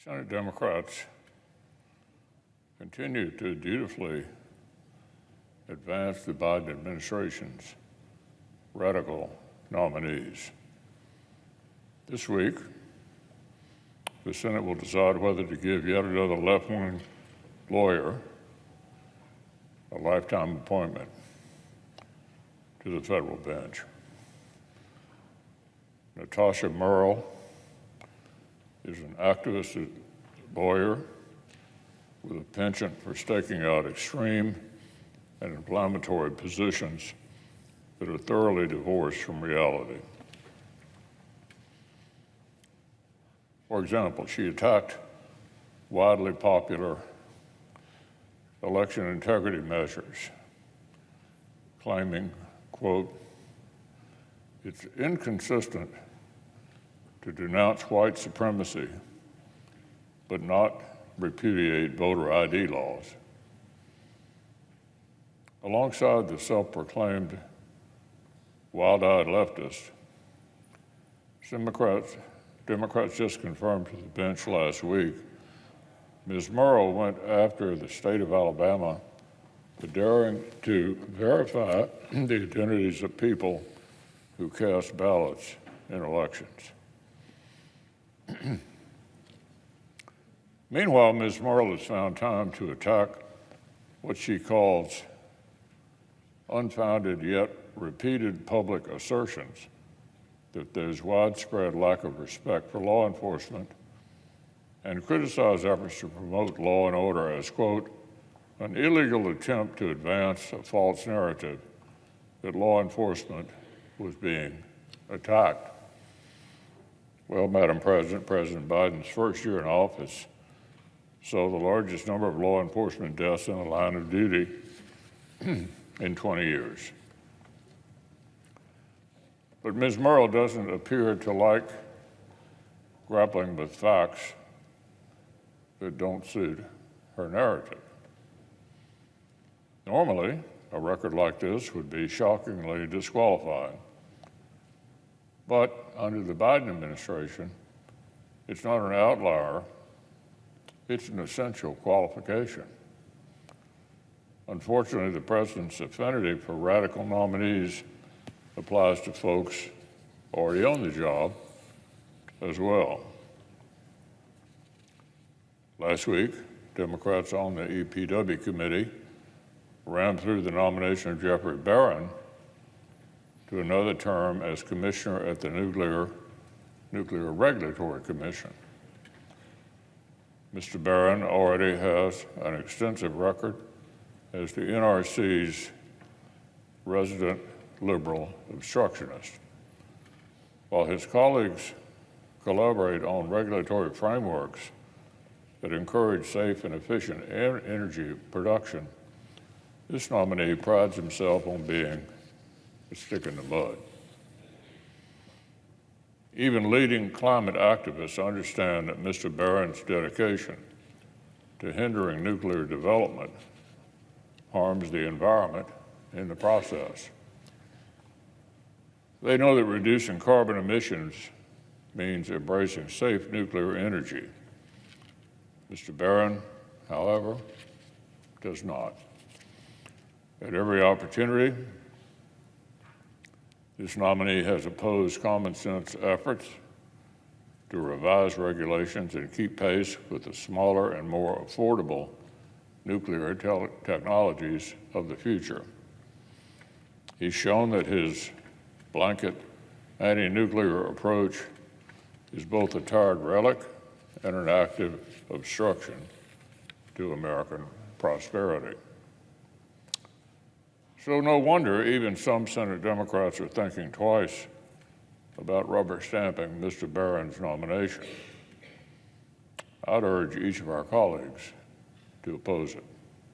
Senate Democrats continue to dutifully advance the Biden administration's radical nominees. This week, the Senate will decide whether to give yet another left-wing lawyer a lifetime appointment to the federal bench. Natasha Merle is an activist lawyer with a penchant for staking out extreme and inflammatory positions that are thoroughly divorced from reality. For example, she attacked widely popular election integrity measures, claiming, quote, "It's inconsistent to denounce white supremacy but not repudiate voter ID laws." Alongside the self-proclaimed wild-eyed leftist, Democrats just confirmed to the bench last week, Ms. Merle went after the state of Alabama for daring to verify the identities of people who cast ballots in elections. Meanwhile, Ms. Merle has found time to attack what she calls unfounded yet repeated public assertions that there's widespread lack of respect for law enforcement and criticize efforts to promote law and order as, quote, an illegal attempt to advance a false narrative that law enforcement was being attacked. Well, Madam President, President Biden's first year in office saw the largest number of law enforcement deaths in the line of duty in 20 years. But Ms. Merle doesn't appear to like grappling with facts that don't suit her narrative. Normally, a record like this would be shockingly disqualifying. But under the Biden administration, it's not an outlier, it's an essential qualification. Unfortunately, the president's affinity for radical nominees applies to folks already on the job as well. Last week, Democrats on the EPW committee ran through the nomination of Jeffrey Barron to another term as commissioner at the Nuclear Regulatory Commission. Mr. Barron already has an extensive record as the NRC's resident liberal obstructionist. While his colleagues collaborate on regulatory frameworks that encourage safe and efficient energy production, this nominee prides himself on being a stick in the mud. Even leading climate activists understand that Mr. Barron's dedication to hindering nuclear development harms the environment in the process. They know that reducing carbon emissions means embracing safe nuclear energy. Mr. Barron, however, does not. At every opportunity, this nominee has opposed common sense efforts to revise regulations and keep pace with the smaller and more affordable nuclear technologies of the future. He's shown that his blanket anti-nuclear approach is both a tired relic and an active obstruction to American prosperity. So no wonder even some Senate Democrats are thinking twice about rubber stamping Mr. Barron's nomination. I'd urge each of our colleagues to oppose it.